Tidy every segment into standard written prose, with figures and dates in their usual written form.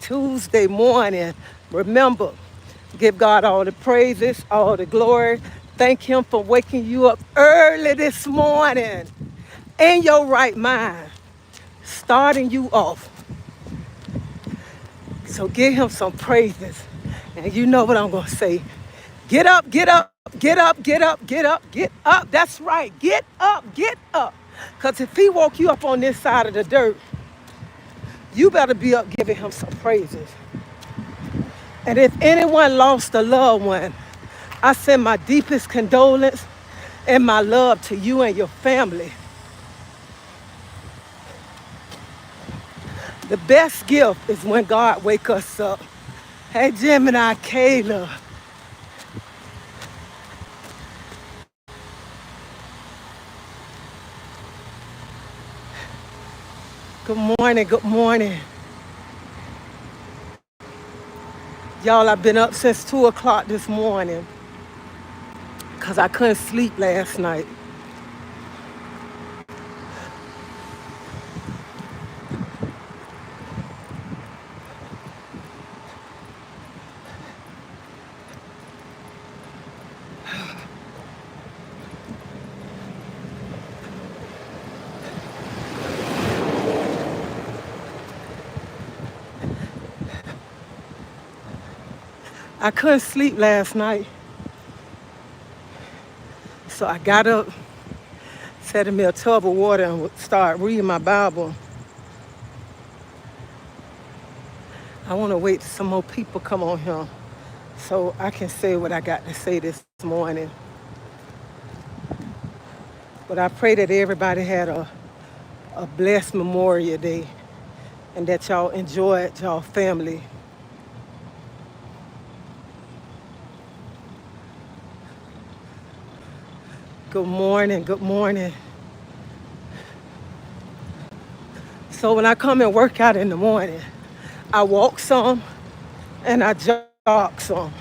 Tuesday morning. Remember, give God all the praises, all the glory. Thank Him for waking you up early this morning in your right mind, starting you off. So give Him some praises. And you know what I'm going to say. Get up, get up, get up, get up, get up, get up. That's right. Get up, get up. Because if He woke you up on this side of the dirt, you better be up giving Him some praises. And if anyone lost a loved one, I send my deepest condolence and my love to you and your family. The best gift is when God wake us up. Hey, Gemini, Kayla. Good morning, good morning. Y'all, I've been up since 2 o'clock this morning because I couldn't sleep last night. I couldn't sleep last night. So I got up, set in me a tub of water and started reading my Bible. I want to wait till some more people come on here so I can say what I got to say this morning. But I pray that everybody had a blessed Memorial Day and that y'all enjoyed y'all family. Good morning, good morning. So when I come and work out in the morning, I walk some and I jog some.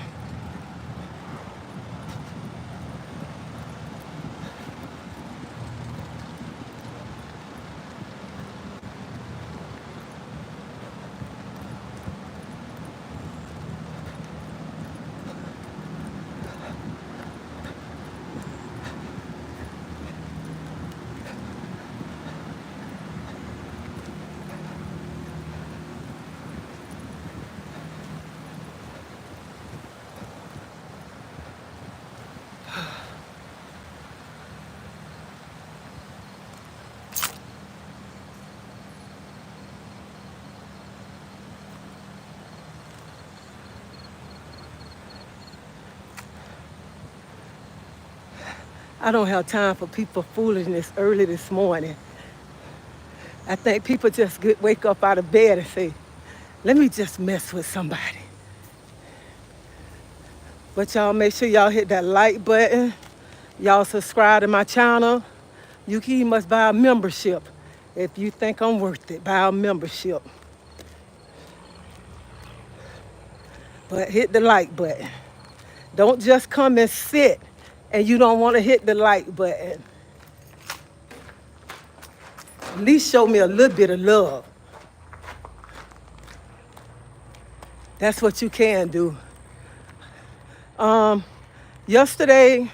I don't have time for people foolishness early this morning. I think people just wake up out of bed and say, let me just mess with somebody. But y'all make sure y'all hit that like button. Y'all subscribe to my channel. You must buy a membership. If you think I'm worth it, buy a membership. But hit the like button. Don't just come and sit and you don't want to hit the like button. At least show me a little bit of love. That's what you can do. Yesterday,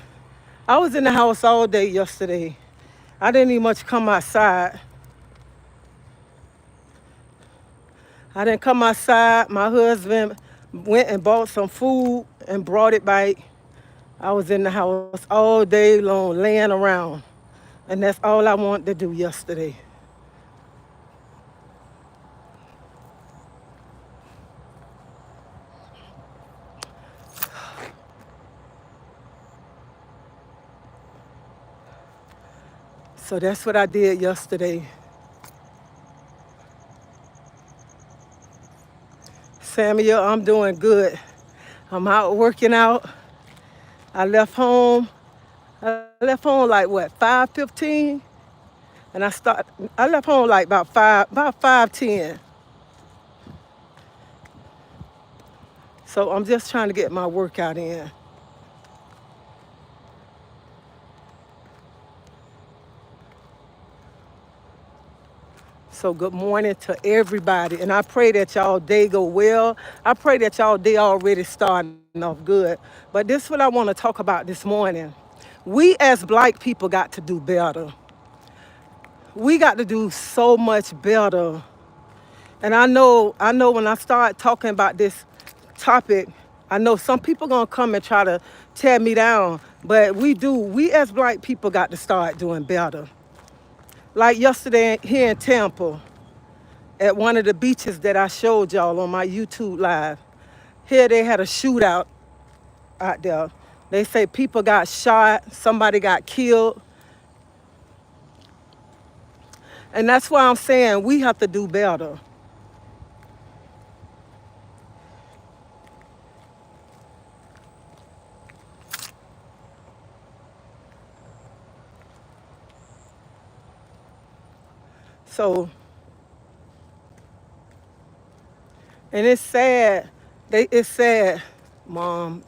I was in the house all day yesterday. I didn't even much come outside. I didn't come outside. My husband went and bought some food and brought it back. I was in the house all day long, laying around. And that's all I wanted to do yesterday. So that's what I did yesterday. Samuel, I'm doing good. I'm out working out. I left home. I left home like what, 5:15? And I left home like about 5:10. So I'm just trying to get my workout in. So good morning to everybody. And I pray that y'all day go well. I pray that y'all day already starting off good. But this is what I want to talk about this morning. We as Black people got to do better. We got to do so much better. And I know when I start talking about this topic, I know some people gonna come and try to tear me down. But we as Black people got to start doing better. Like yesterday here in Tampa, at one of the beaches that I showed y'all on my YouTube live. Here they had a shootout out there. They say people got shot, somebody got killed. And that's why I'm saying we have to do better. So, and it's sad. It's sad, Mom.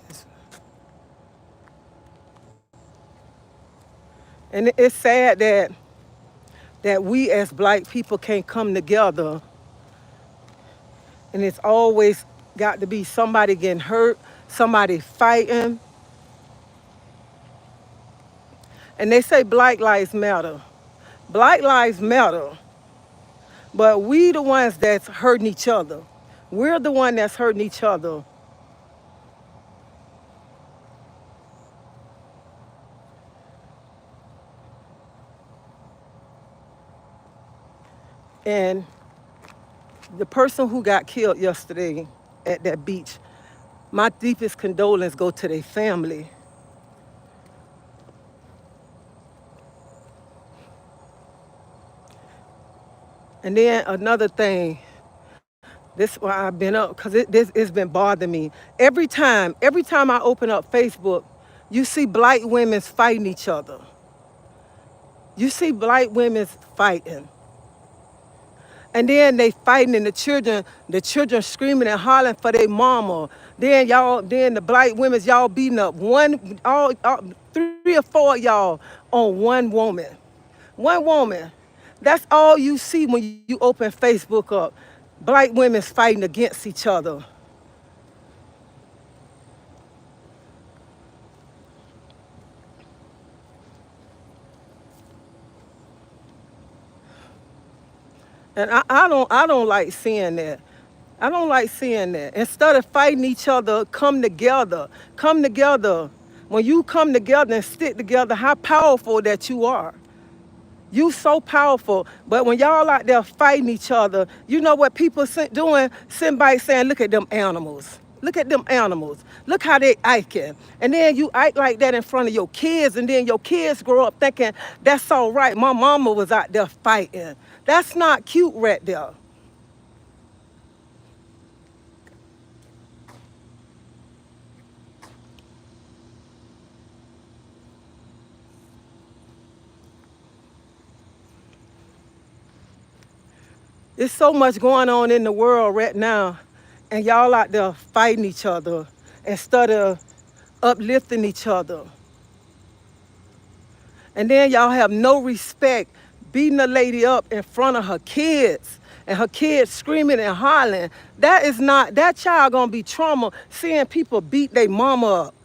And it's sad that we as Black people can't come together. And it's always got to be somebody getting hurt, somebody fighting. And they say Black Lives Matter. Black Lives Matter, but we the ones that's hurting each other. We're the one that's hurting each other. And the person who got killed yesterday at that beach, my deepest condolences go to their family. And then another thing, this is why I've been up, because it's been bothering me. Every time I open up Facebook, you see Black women fighting each other. You see Black women fighting. And then they fighting and the children screaming and hollering for their mama. Then the Black women, y'all beating up all 3 or 4 of y'all on one woman. One woman. That's all you see when you open Facebook up. Black women fighting against each other. And I don't like seeing that. I don't like seeing that. Instead of fighting each other, come together. Come together. When you come together and stick together, how powerful that you are. You so powerful. But when y'all out there fighting each other, you know what people doing? Sitting by saying, look at them animals. Look at them animals. Look how they acting. And then you act like that in front of your kids, and then your kids grow up thinking, that's all right. My mama was out there fighting. That's not cute right there. There's so much going on in the world right now, and y'all out there fighting each other instead of uplifting each other. And then y'all have no respect, beating a lady up in front of her kids, and her kids screaming and hollering. That child gonna be trauma seeing people beat their mama up.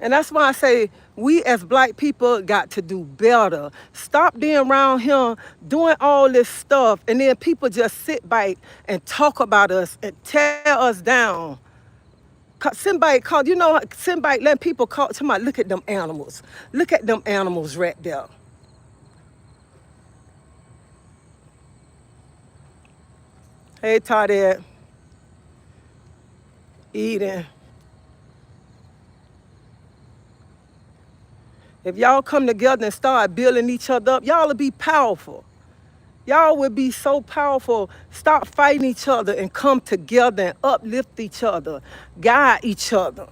And that's why I say we as Black people got to do better. Stop being around here doing all this stuff, and then people just sit back and talk about us and tear us down. Somebody letting people call, somebody, look at them animals. Look at them animals right there. Hey, Toddette. Eden. If y'all come together and start building each other up, y'all will be powerful. Y'all will be so powerful. Stop fighting each other and come together and uplift each other, guide each other.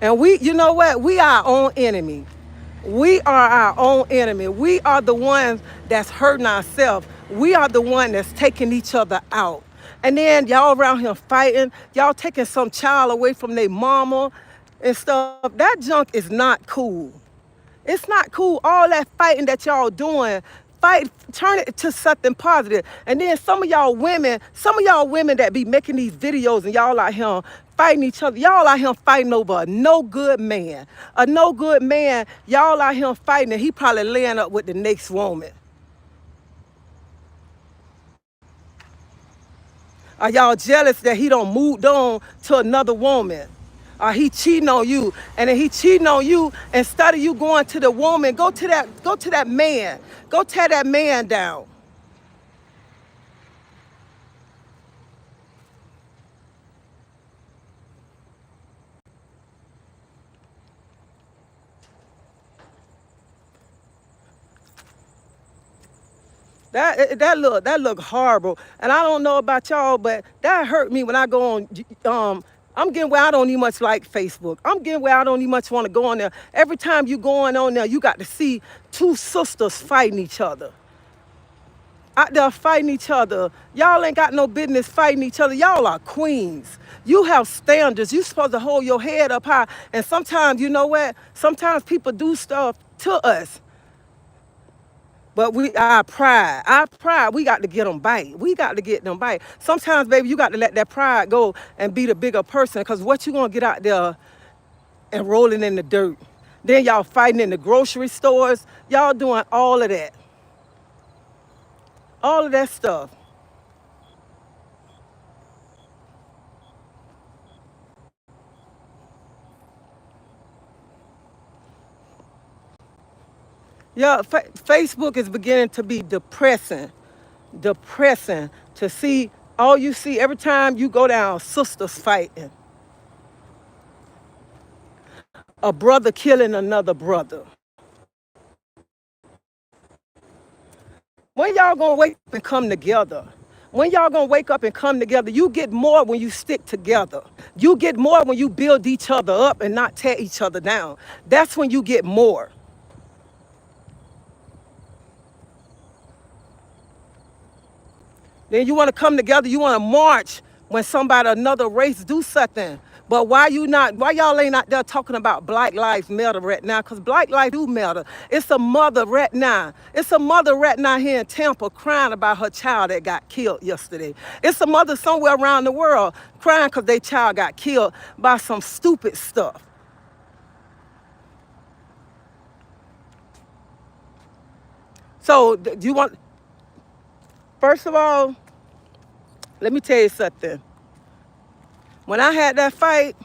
And you know what? We are our own enemy. We are our own enemy. We are the ones that's hurting ourselves. We are the one that's taking each other out. And then y'all around here fighting, y'all taking some child away from their mama and stuff. That junk is not cool. It's not cool. All that fighting that y'all doing, turn it to something positive. And then some of y'all women that be making these videos and y'all out here fighting each other. Y'all out here fighting over a no good man. A no good man, y'all out here fighting and he probably laying up with the next woman. Are y'all jealous that he don't moved on to another woman? Or he cheating on you, and then he cheating on you, instead of you going to the woman, go to that man. Go tear that man down. That look horrible. And I don't know about y'all, but that hurt me when I go on. I'm getting where I don't even much like Facebook. I'm getting where I don't even much want to go on there. Every time you going on there, you got to see two sisters fighting each other. Out there fighting each other. Y'all ain't got no business fighting each other. Y'all are queens. You have standards. You supposed to hold your head up high. And sometimes, you know what? Sometimes people do stuff to us. But our pride, we got to get them back. We got to get them back. Sometimes, baby, you got to let that pride go and be the bigger person. Because what you going to get out there and rolling in the dirt? Then y'all fighting in the grocery stores. Y'all doing all of that. All of that stuff. Yeah, Facebook is beginning to be depressing. Depressing to see, all you see every time you go down, sisters fighting. A brother killing another brother. When y'all gonna wake up and come together? When y'all gonna wake up and come together? You get more when you stick together. You get more when you build each other up and not tear each other down. That's when you get more. Then you want to come together, you want to march when somebody, another race do something. But why y'all ain't out there talking about Black Lives Matter right now? Because Black Lives do matter. It's a mother right now. It's a mother right now here in Tampa crying about her child that got killed yesterday. It's a mother somewhere around the world crying because their child got killed by some stupid stuff. So do you want, first of all, let me tell you something. When I had that fight,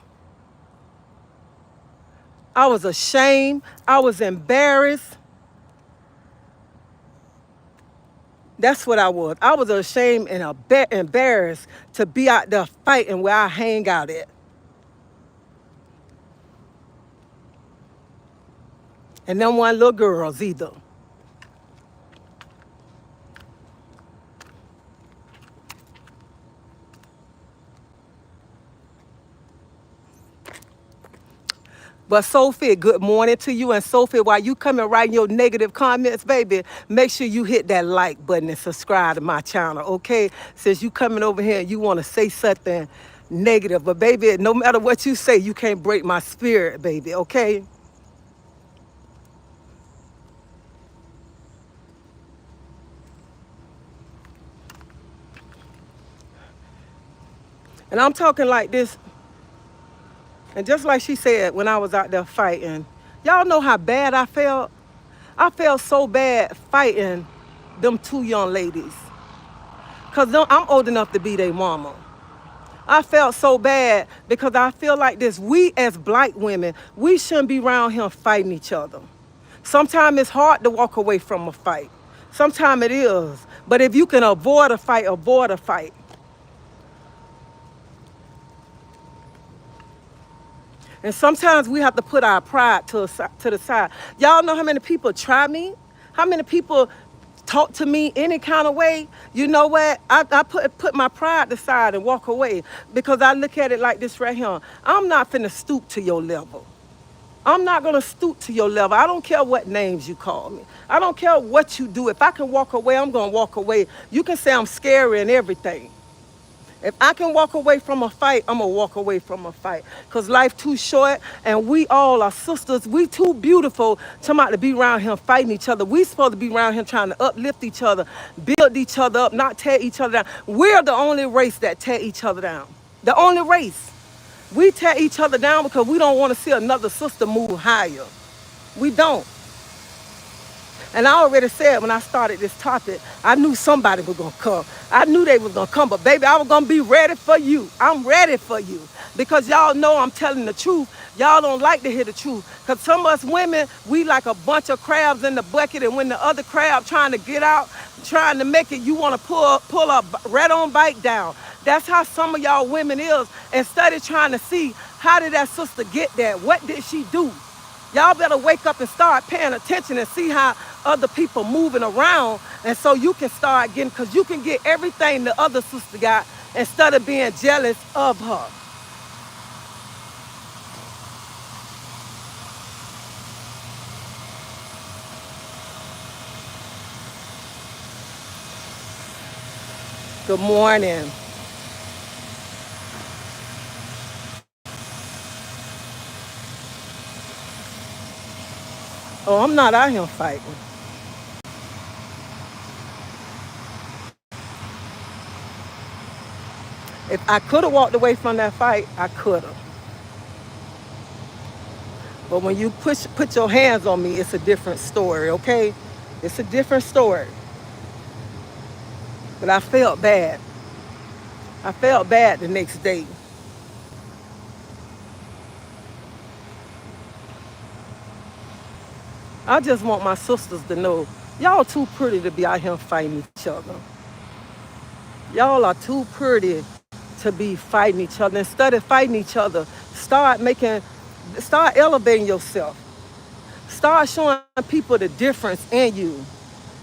I was ashamed. I was embarrassed. That's what I was. I was ashamed and embarrassed to be out there fighting where I hang out at. And them one little girls either. But Sophie, good morning to you. And Sophie, while you coming writing your negative comments, baby, make sure you hit that like button and subscribe to my channel, okay? Since you coming over here and you want to say something negative. But baby, no matter what you say, you can't break my spirit, baby, okay? And I'm talking like this. And just like she said when I was out there fighting, y'all know how bad I felt? I felt so bad fighting them two young ladies. Because I'm old enough to be their mama. I felt so bad because I feel like this. We as Black women, we shouldn't be around here fighting each other. Sometimes it's hard to walk away from a fight. Sometimes it is. But if you can avoid a fight, avoid a fight. And sometimes we have to put our pride to the side. Y'all know how many people try me? How many people talk to me any kind of way? You know what? I put my pride aside and walk away because I look at it like this right here. I'm not finna stoop to your level. I'm not going to stoop to your level. I don't care what names you call me. I don't care what you do. If I can walk away, I'm going to walk away. You can say I'm scary and everything. If I can walk away from a fight, I'm going to walk away from a fight. Because life too short, and we all are sisters. We too beautiful to be around here fighting each other. We supposed to be around here trying to uplift each other, build each other up, not tear each other down. We're the only race that tear each other down. The only race. We tear each other down because we don't want to see another sister move higher. We don't. And I already said when I started this topic, I knew somebody was going to come. I knew they was going to come, but baby, I was going to be ready for you. I'm ready for you because y'all know I'm telling the truth. Y'all don't like to hear the truth because some of us women, we like a bunch of crabs in the bucket, and when the other crab trying to get out, trying to make it, you want to pull a red on bite down. That's how some of y'all women is. Instead of trying to see how did that sister get there? What did she do? Y'all better wake up and start paying attention and see how other people moving around, and so you can start getting, because you can get everything the other sister got instead of being jealous of her. Good morning. Oh, I'm not out here fighting. If I could have walked away from that fight, I could have. But when you put your hands on me, it's a different story, okay? It's a different story. But I felt bad. I felt bad the next day. I just want my sisters to know, y'all too pretty to be out here fighting each other. Y'all are too pretty to be fighting each other. Instead of fighting each other, start elevating yourself. Start showing people the difference in you.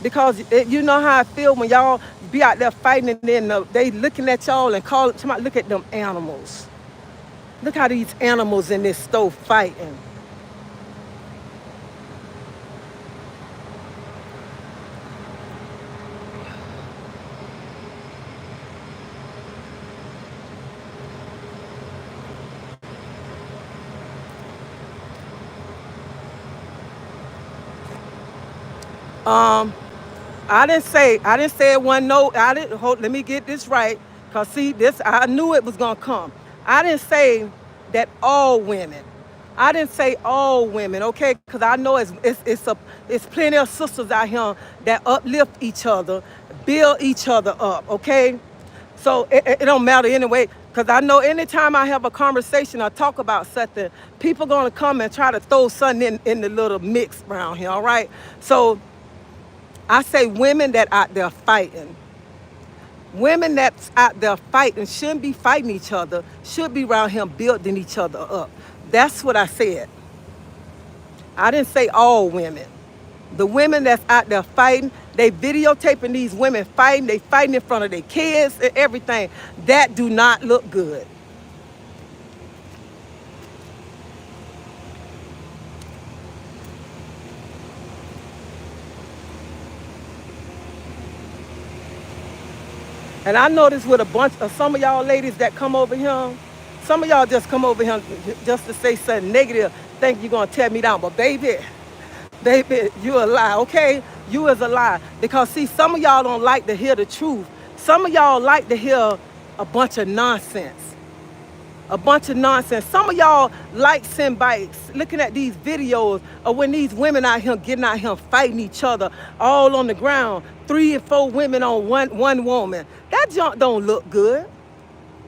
Because you know how I feel when y'all be out there fighting, and then they looking at y'all and calling, look at them animals. Look how these animals in this stove fighting. I didn't say it wasn't no, let me get this right. Cause see, I knew it was gonna come. I didn't say that all women. I didn't say all women, okay? Cause I know it's plenty of sisters out here that uplift each other, build each other up, okay? So it don't matter anyway, because I know anytime I have a conversation or talk about something, people gonna come and try to throw something in the little mix around here, all right? So I say women that out there fighting. Women that's out there fighting shouldn't be fighting each other, should be around here building each other up. That's what I said. I didn't say all women. The women that's out there fighting, they videotaping these women fighting, they fighting in front of their kids and everything. That do not look good. And I noticed with a bunch of some of y'all ladies that come over here, some of y'all just come over here just to say something negative, think you're gonna tear me down. But baby, you a lie, okay? You is a lie. Because see, some of y'all don't like to hear the truth. Some of y'all like to hear a bunch of nonsense. A bunch of nonsense. Some of y'all like send bites, looking at these videos of when these women out here getting out here fighting each other all on the ground. 3 and 4 women on one woman. That junk don't look good.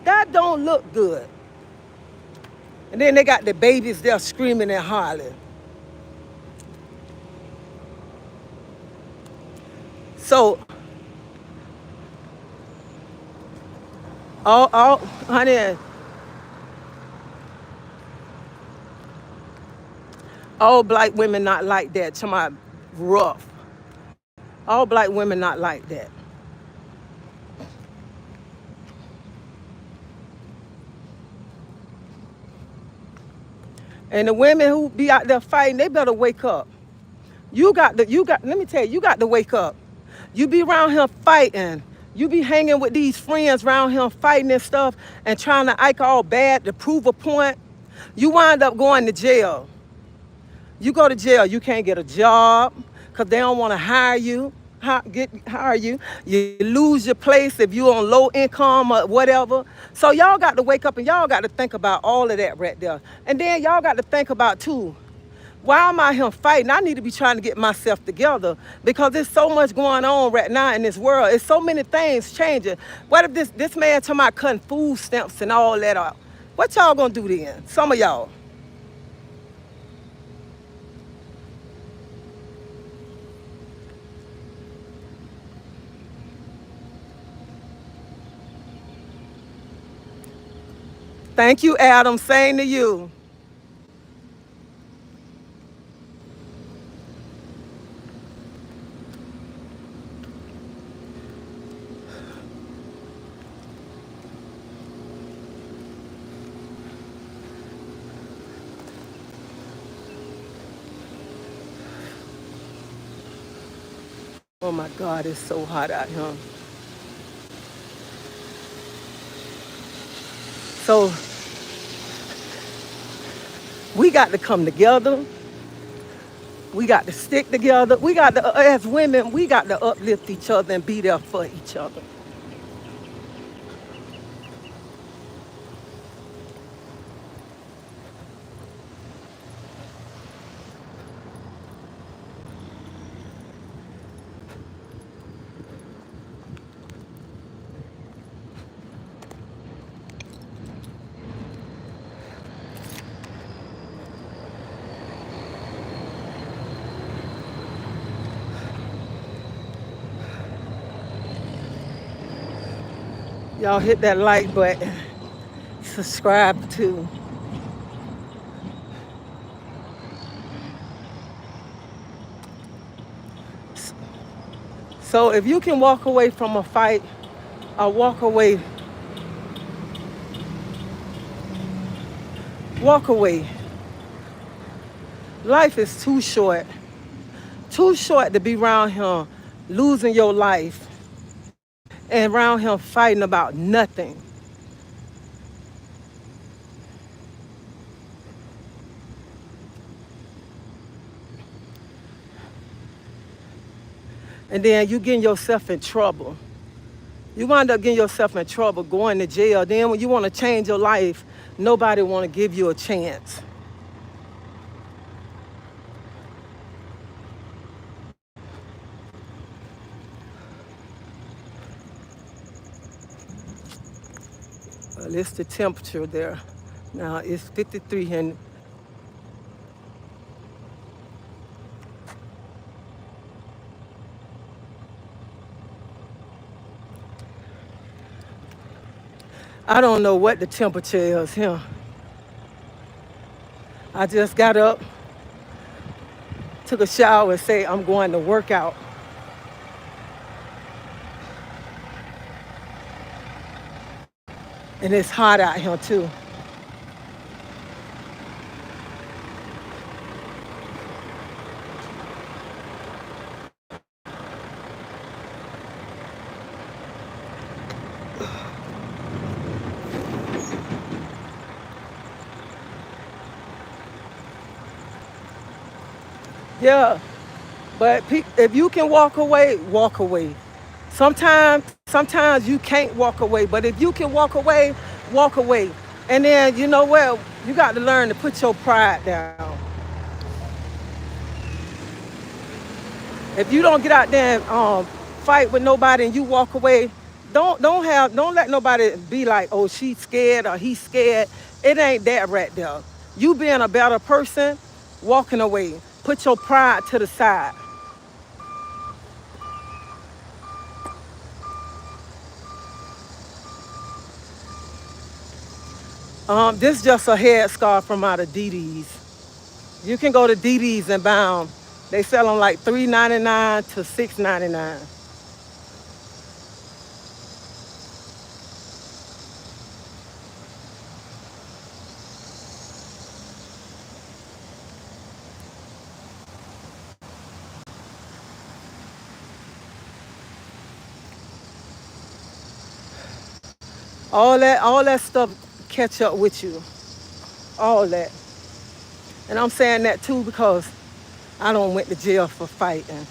That don't look good. And then they got the babies there screaming and hollering. So, honey, all black women not like that. To my rough. All black women not like that. And the women who be out there fighting, they better wake up. Let me tell you, you got to wake up. You be around here fighting. You be hanging with these friends around here fighting and stuff and trying to act all bad to prove a point. You wind up going to jail. You go to jail, you can't get a job because they don't want to hire you. Hire you. You lose your place if you're on low income or whatever. So y'all got to wake up and y'all got to think about all of that right there. And then y'all got to think about too, why am I here fighting? I need to be trying to get myself together because there's so much going on right now in this world. It's so many things changing. What if this man talking about cutting food stamps and all that out? What y'all gonna do then? Some of y'all. Thank you, Adam. Same to you. Oh my God, it's so hot out here. So we got to come together. We got to stick together. We got to, as women, we got to uplift each other and be there for each other. Y'all hit that like button. Subscribe too. So if you can walk away from a fight or walk away. Life is too short to be around here losing your life and around here fighting about nothing. And then you getting yourself in trouble. You wind up getting yourself in trouble, going to jail. Then when you want to change your life, nobody want to give you a chance. Well, it's the temperature there. Now it's 53 and I don't know what the temperature is here. I just got up, took a shower and say I'm going to work out. And it's hot out here too. Yeah, but if you can walk away, walk away. Sometimes you can't walk away, but if you can walk away, walk away. And then you know what? You got to learn to put your pride down. If you don't get out there and fight with nobody and you walk away, don't let nobody be like, oh, she's scared or he's scared. It ain't that right there. You being a better person, walking away. Put your pride to the side. This is just a headscarf from out of DD's. You can go to DD's and buy them. They sell them like $3.99 to $6.99. All that stuff catch up with you. All that. And I'm saying that too because I don't went to jail for fighting.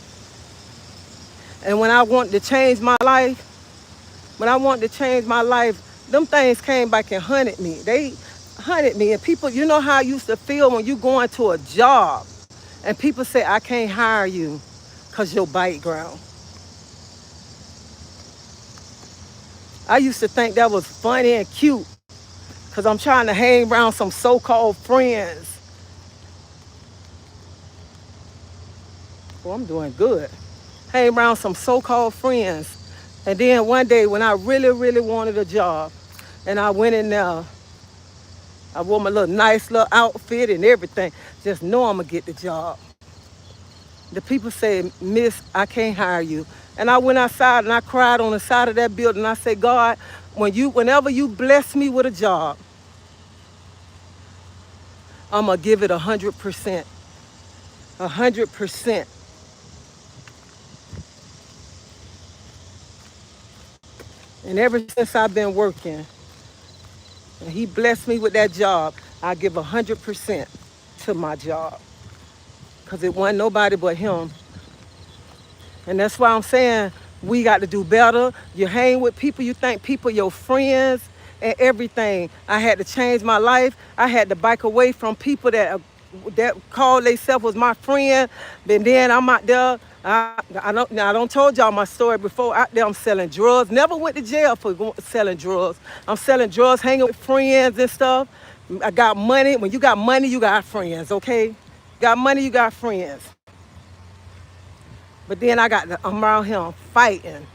And when I wanted to change my life, them things came back and hunted me. They hunted me. And people, you know how I used to feel when you go into a job and people say, I can't hire you because your background. I used to think that was funny and cute because I'm trying to hang around some so-called friends. Well, I'm doing good. Hang around some so-called friends. And then one day when I really, really wanted a job and I went in there, I wore my little nice little outfit and everything, just know I'm gonna get the job. The people said, Miss, I can't hire you. And I went outside and I cried on the side of that building. I said, God, whenever you bless me with a job, I'm gonna give it 100%. 100%. And ever since I've been working, and he blessed me with that job, I give 100% to my job. Because it wasn't nobody but him. And that's why I'm saying we got to do better. You hang with people, you think people your friends and everything. I had to change my life. I had to back away from people that called themselves was my friend. But then I'm out there. I don't told y'all my story before. Out there I'm selling drugs. Never went to jail for selling drugs. I'm selling drugs, hanging with friends and stuff. I got money. When you got money, you got friends, okay? Got money, you got friends. But then I'm around here fighting,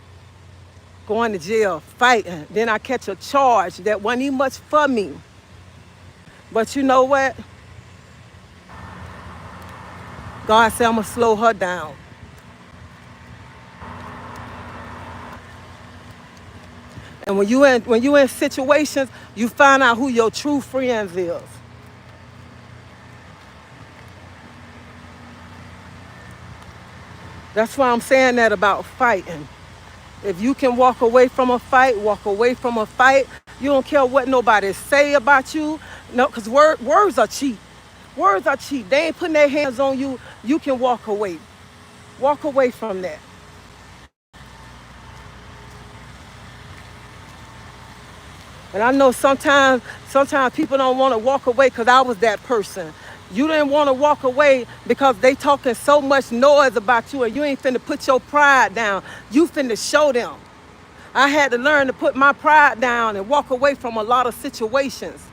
going to jail, fighting. Then I catch a charge that wasn't even much for me. But you know what? God said I'm gonna slow her down. And when you in situations, you find out who your true friends is. That's why I'm saying that about fighting. If you can walk away from a fight, walk away from a fight. You don't care what nobody say about you. No, because words are cheap. Words are cheap. They ain't putting their hands on you. You can walk away. Walk away from that. And I know sometimes people don't want to walk away because I was that person. You didn't want to walk away because they talking so much noise about you and you ain't finna put your pride down. You finna show them. I had to learn to put my pride down and walk away from a lot of situations.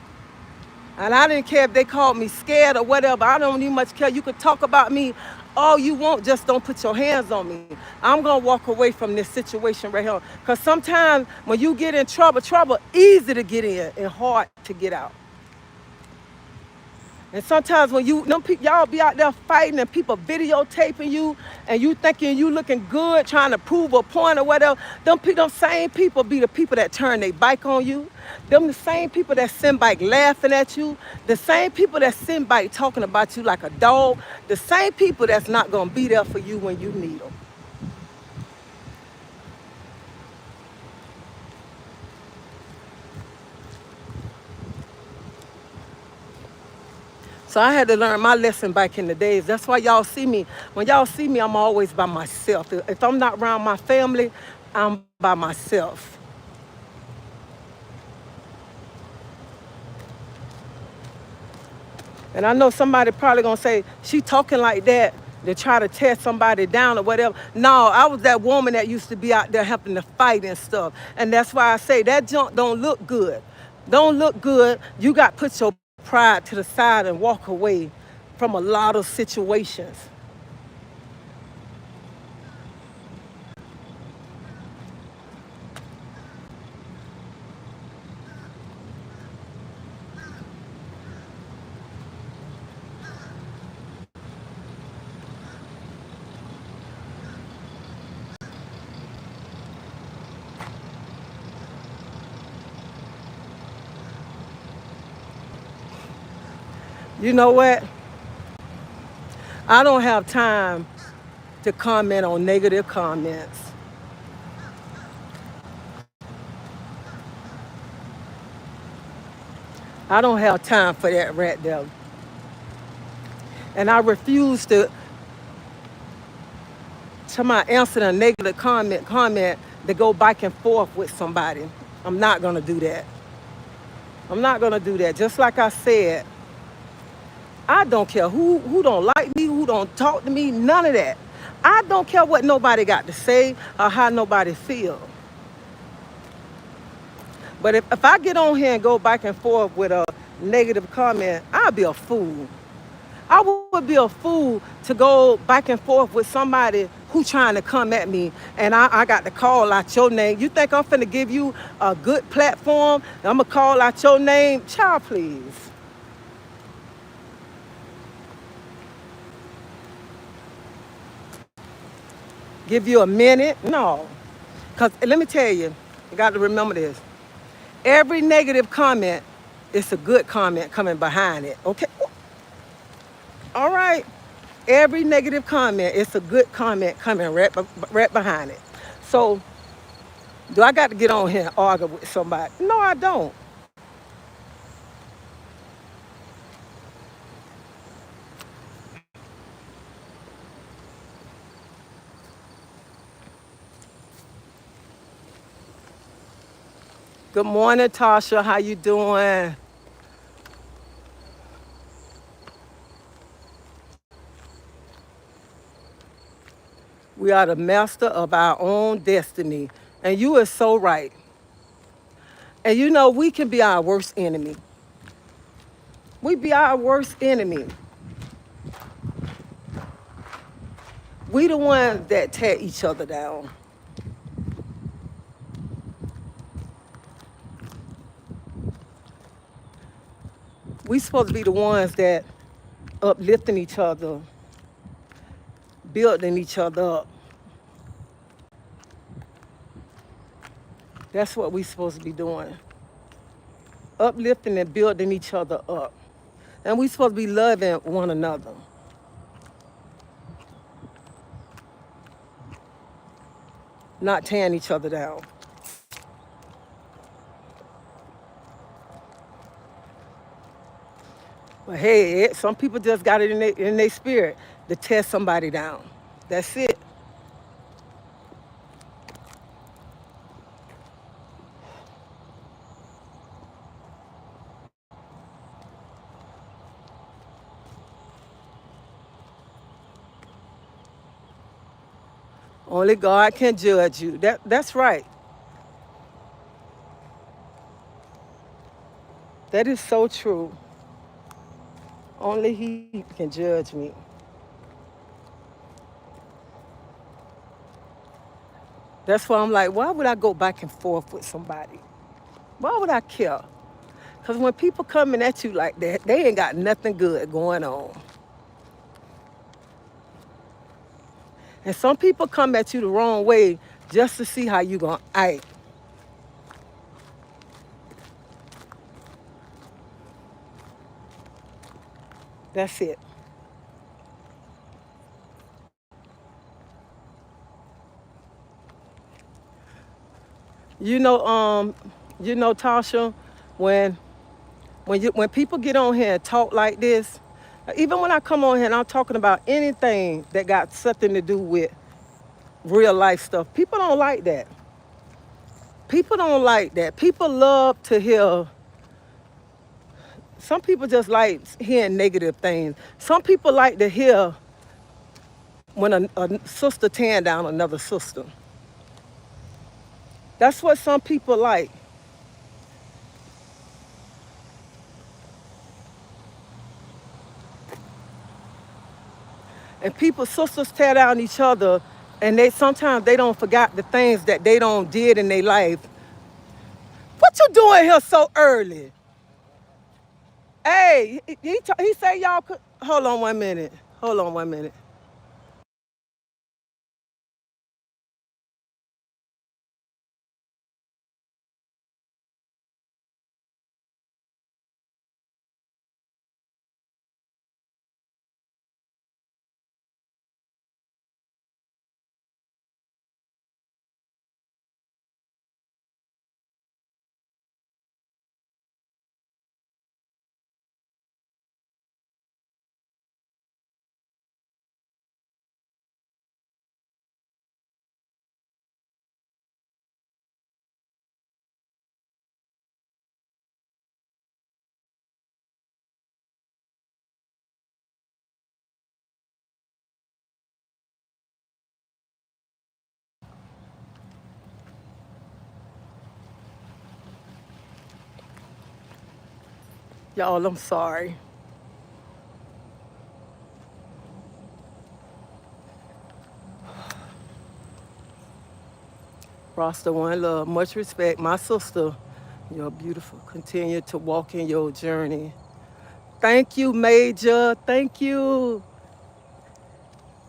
And I didn't care if they called me scared or whatever. I don't even much care. You could talk about me all you want, just don't put your hands on me. I'm going to walk away from this situation right here. Because sometimes when you get in trouble easy to get in and hard to get out. And sometimes when y'all be out there fighting and people videotaping you and you thinking you looking good, trying to prove a point or whatever, them same people be the people that turn their bike on you. Them the same people that send bike laughing at you. The same people that send bike talking about you like a dog. The same people that's not going to be there for you when you need them. So I had to learn my lesson back in the days. That's why y'all see me. When y'all see me, I'm always by myself. If I'm not around my family, I'm by myself. And I know somebody probably gonna say, she talking like that to try to tear somebody down or whatever. No, I was that woman that used to be out there helping to fight and stuff. And that's why I say that junk don't look good. Don't look good. You got to put your pride to the side and walk away from a lot of situations. You know what? I don't have time to comment on negative comments. I don't have time for that right there. And I refuse to my answer a negative comment to go back and forth with somebody. I'm not gonna do that. I'm not gonna do that. Just like I said, I don't care who don't like me, who don't talk to me, none of that. I don't care what nobody got to say or how nobody feel. But if I get on here and go back and forth with a negative comment, I'll be a fool. I would be a fool to go back and forth with somebody who trying to come at me and I got to call out your name. You think I'm finna give you a good platform? I'm gonna call out your name? Child, please. Give you a minute? No. Because let me tell you, you got to remember this. Every negative comment is a good comment coming behind it. Okay? All right. Every negative comment is a good comment coming right behind it. So, do I got to get on here and argue with somebody? No, I don't. Good morning, Tasha. How you doing? We are the master of our own destiny. And you are so right. And you know, we can be our worst enemy. We be our worst enemy. We the ones that tear each other down. We supposed to be the ones that uplifting each other, building each other up. That's what we supposed to be doing. Uplifting and building each other up. And we supposed to be loving one another, not tearing each other down. But hey, some people just got it in their spirit to tear somebody down. That's it. Only God can judge you. That's right. That is so true. Only He can judge me. That's why I'm like, why would I go back and forth with somebody? Why would I care? Because when people coming at you like that, they ain't got nothing good going on. And some people come at you the wrong way just to see how you gonna act. That's it. You know, Tasha, when when people get on here and talk like this, even when I come on here and I'm talking about anything that got something to do with real life stuff, people don't like that. People don't like that. People love to hear. Some people just like hearing negative things. Some people like to hear when a sister tearing down another sister. That's what some people like. And people, sisters tear down each other, and they sometimes they don't forget the things that they don't did in their life. What you doing here so early? Hey, he say y'all could. Hold on 1 minute. Hold on 1 minute. Y'all, I'm sorry. Rasta one love, much respect. My sister, you're beautiful. Continue to walk in your journey. Thank you, Major. Thank you.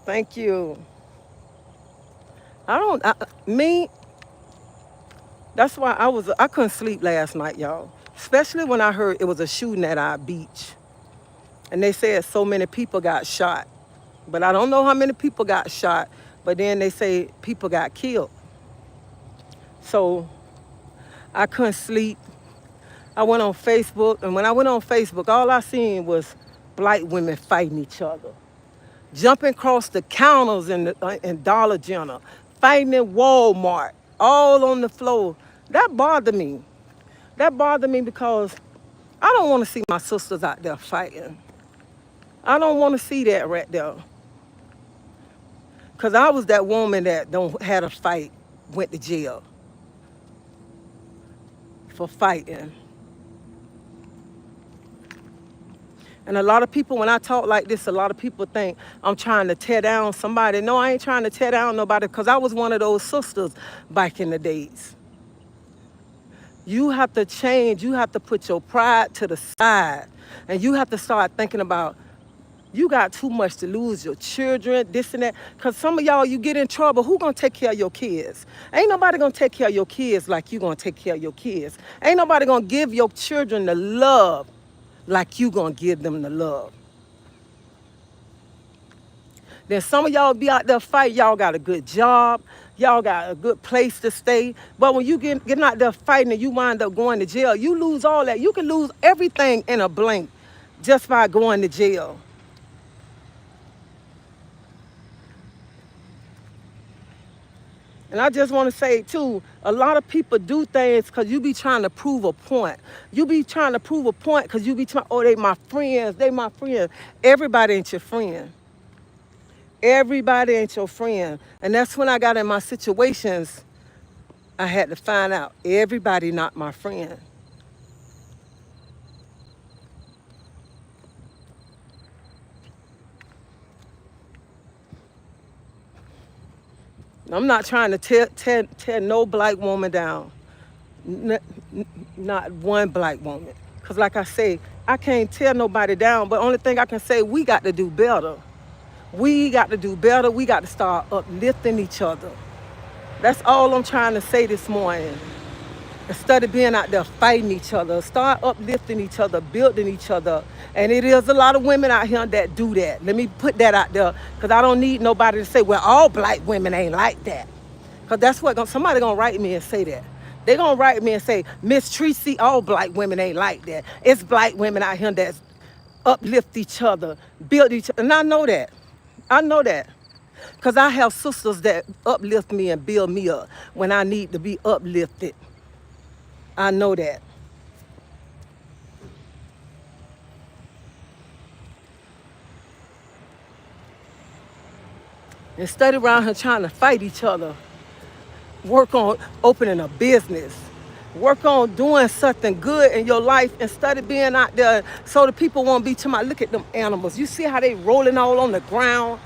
Thank you. I don't, I, me, that's why I couldn't sleep last night, y'all. Especially when I heard it was a shooting at our beach. And they said so many people got shot. But I don't know how many people got shot. But then they say people got killed. So I couldn't sleep. I went on Facebook, and when I went on Facebook, all I seen was black women fighting each other, jumping across the counters in Dollar General, fighting in Walmart, all on the floor. That bothered me. That bothered me because I don't want to see my sisters out there fighting. I don't want to see that right there. Because I was that woman that don't had a fight, went to jail for fighting. And a lot of people, when I talk like this, a lot of people think I'm trying to tear down somebody. No, I ain't trying to tear down nobody because I was one of those sisters back in the days. You have to change. You have to put your pride to the side. And you have to start thinking about you got too much to lose, your children, this and that. Because some of y'all, you get in trouble. Who going to take care of your kids? Ain't nobody going to take care of your kids like you going to take care of your kids. Ain't nobody going to give your children the love like you going to give them the love. Then some of y'all be out there fighting. Y'all got a good job. Y'all got a good place to stay. But when you get out there fighting and you wind up going to jail, you lose all that. You can lose everything in a blink just by going to jail. And I just want to say, too, a lot of people do things because you be trying to prove a point. You be trying to prove a point because you be trying, oh, they my friends, they my friends. Everybody ain't your friend. Everybody ain't your friend. And that's when I got in my situations, I had to find out everybody not my friend. I'm not trying to tear no black woman down. N- Not one black woman. Because like I say, I can't tear nobody down, but only thing I can say, we got to do better. We got to do better. We got to start uplifting each other. That's all I'm trying to say this morning. Instead of being out there fighting each other, start uplifting each other, building each other. And it is a lot of women out here that do that. Let me put that out there because I don't need nobody to say, well, all black women ain't like that. Because that's what somebody going to write me and say that. They going to write me and say, Miss Treacy, all black women ain't like that. It's black women out here that uplift each other, build each other. And I know that. I know that. Because I have sisters that uplift me and build me up when I need to be uplifted. I know that. Instead of around here trying to fight each other, work on opening a business. Work on doing something good in your life instead of being out there so the people won't be to my look at them animals. You see how they rolling all on the ground?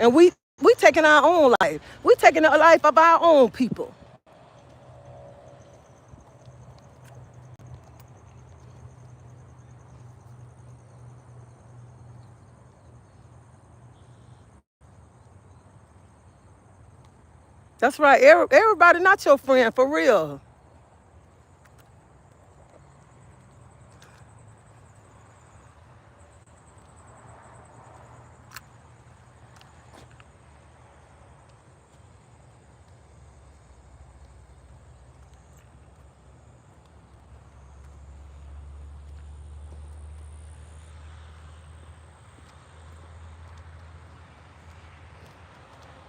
And we taking our own life. We taking the life of our own people. That's right. Everybody not your friend for real.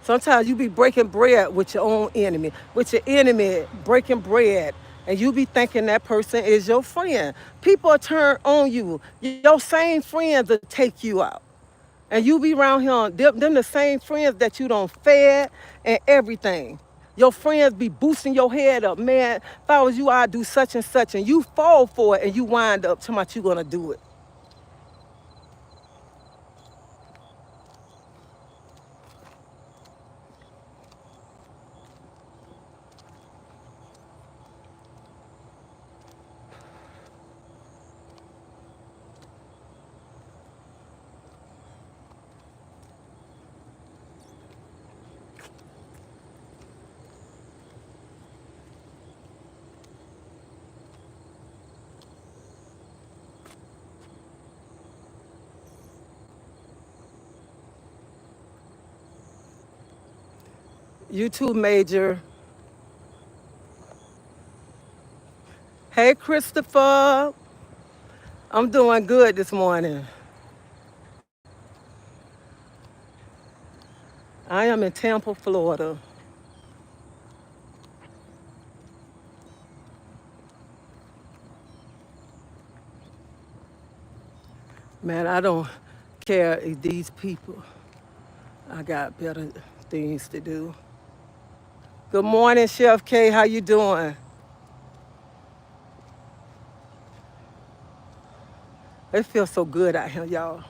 Sometimes you be breaking bread with your own enemy, with your enemy breaking bread, and you be thinking that person is your friend. People turn on you. Your same friends will take you out. And you be around here, them the same friends that you don't fed and everything. Your friends be boosting your head up. Man, if I was you, I'd do such and such. And you fall for it and you wind up talking about you going to do it. You too, Major. Hey, Christopher. I'm doing good this morning. I am in Tampa, Florida. Man, I don't care if these people, I got better things to do. Good morning, Chef K. How you doing? It feels so good out here, y'all.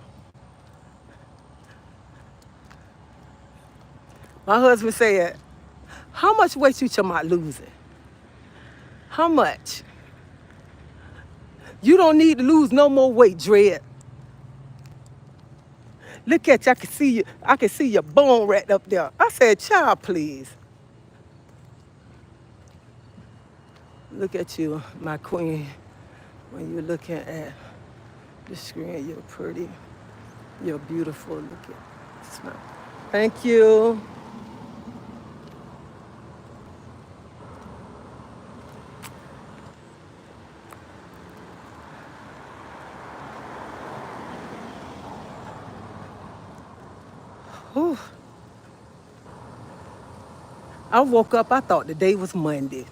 My husband said, how much weight you talking about losing? How much? You don't need to lose no more weight, Dread. Look at you, I can see you. I can see your bone right up there. I said, child, please. Look at you, my queen. When you're looking at the screen, you're pretty. You're beautiful. Look at smile. Thank you. Whew. I woke up, I thought the day was Monday.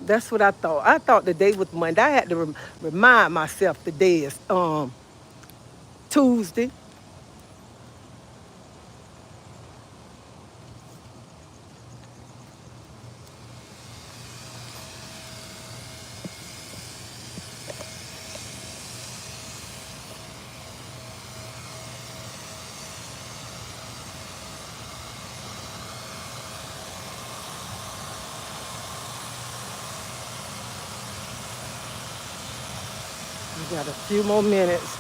That's what I thought. I thought the day was Monday. I had to remind myself the day is Tuesday. We got a few more minutes.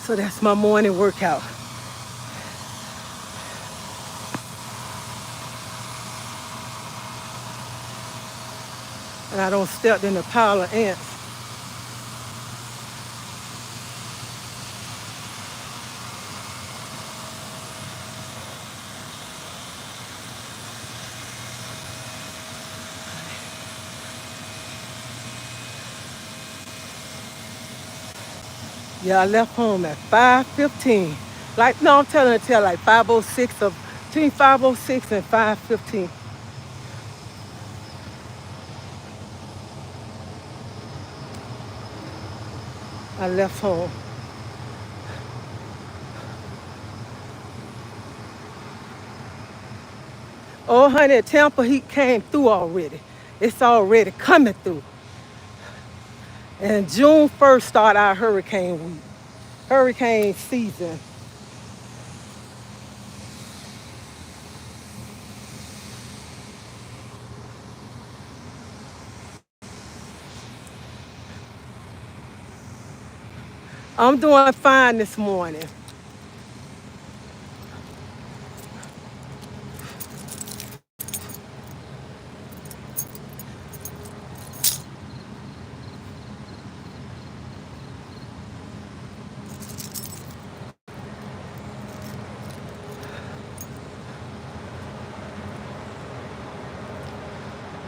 So that's my morning workout. And I don't step in a pile of ants. Yeah, I left home at 5:15. Like, no, I'm telling the tale, like 5:06 of between 5:06 and 5:15. I left home. Oh, honey, Tampa heat came through already. It's already coming through. And June 1st started our hurricane week, hurricane season. I'm doing fine this morning.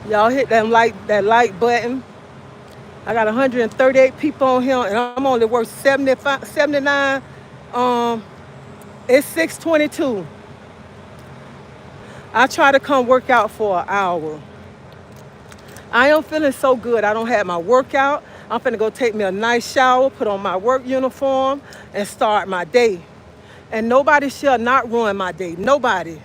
Y'all hit that like button. I got 138 people on here, and I'm only worth 75, 79. Um, it's 6:22. I try to come work out for an hour. I am feeling so good. I don't have my workout. I'm finna go take me a nice shower, put on my work uniform, and start my day. And nobody shall not ruin my day. Nobody.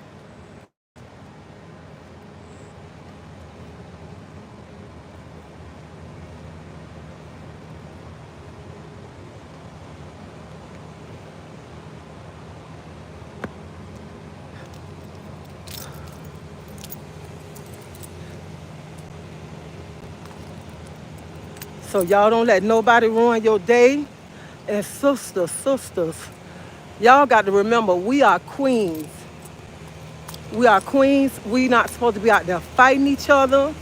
So y'all don't let nobody ruin your day. And sisters, y'all got to remember we are queens. We are queens. We not supposed to be out there fighting each other.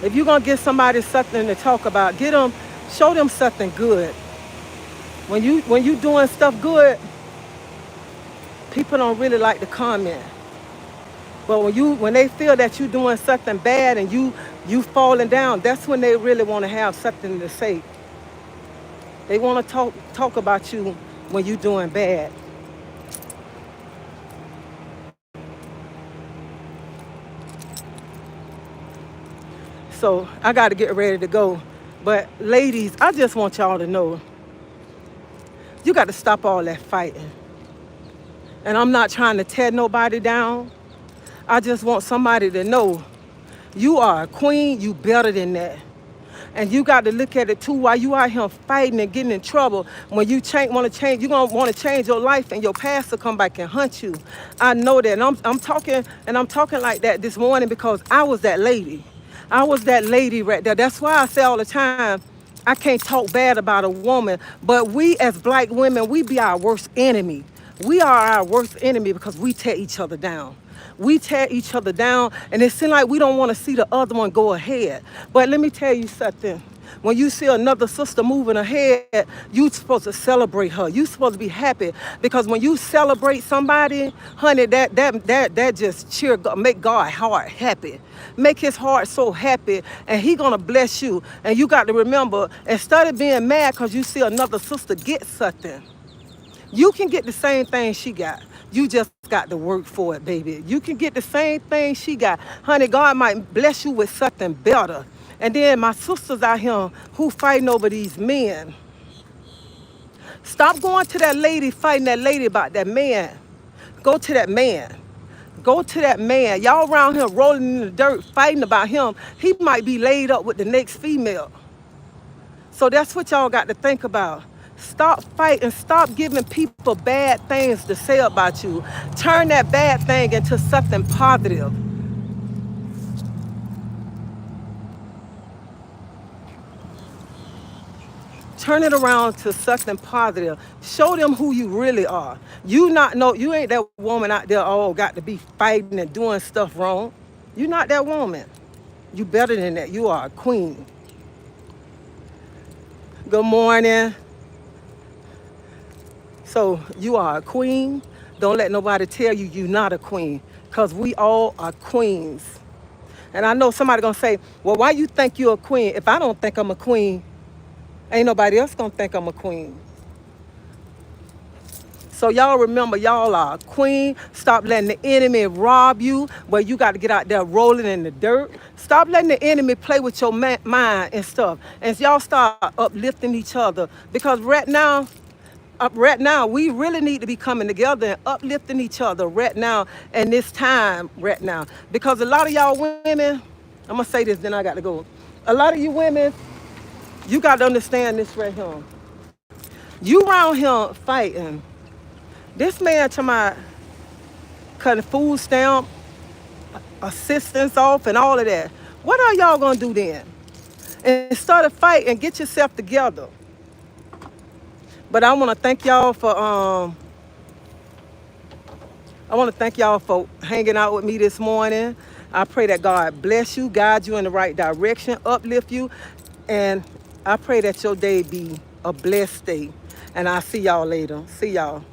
If you're gonna give somebody something to talk about, show them something good. When you doing stuff good, people don't really like to comment. But when they feel that you're doing something bad and you falling down, that's when they really want to have something to say. They want to talk about you when you're doing bad. So I got to get ready to go. But ladies, I just want y'all to know, you got to stop all that fighting. And I'm not trying to tear nobody down. I just want somebody to know you are a queen, you better than that. And you got to look at it too while you out here fighting and getting in trouble. When you want to change, you're going to want to change your life and your past will come back and hunt you. I know that. And I'm talking like that this morning because I was that lady. I was that lady right there. That's why I say all the time, I can't talk bad about a woman. But we as black women, we be our worst enemy. We are our worst enemy because we tear each other down. We tear each other down, and it seems like we don't want to see the other one go ahead. But let me tell you something. When you see another sister moving ahead, you're supposed to celebrate her. You're supposed to be happy because when you celebrate somebody, honey, that just make God's heart happy. Make his heart so happy, and he gonna bless you. And you got to remember, instead of being mad because you see another sister get something, you can get the same thing she got. You just got to work for it, baby. You can get the same thing she got. Honey, God might bless you with something better. And then my sisters out here who fighting over these men. Stop going to that lady, fighting that lady about that man. Go to that man. Go to that man. Y'all around here rolling in the dirt, fighting about him. He might be laid up with the next female. So that's what y'all got to think about. Stop fighting. Stop giving people bad things to say about you. Turn that bad thing into something positive. Turn it around to something positive. Show them who you really are. You ain't that woman out there, oh, got to be fighting and doing stuff wrong. You're not that woman. You better than that. You are a queen. Good morning. So you are a queen. Don't let nobody tell you you're not a queen, because we all are queens. And I know somebody gonna say, well, why you think you're a queen? If I don't think I'm a queen, ain't nobody else gonna think I'm a queen. So y'all remember, y'all are a queen. Stop letting the enemy rob you, where you got to get out there rolling in the dirt. Stop letting the enemy play with your mind and stuff. And y'all start uplifting each other, because right now, we really need to be coming together and uplifting each other right now and this time right now. Because a lot of y'all women, I'm going to say this, then I got to go. A lot of you women, you got to understand this right here. You around here fighting. This man to my cutting food stamp, assistance off, and all of that. What are y'all going to do then? And start a fight and get yourself together. But I want to thank y'all for hanging out with me this morning. I pray that God bless you, guide you in the right direction, uplift you, and I pray that your day be a blessed day. And I'll see y'all later. See y'all.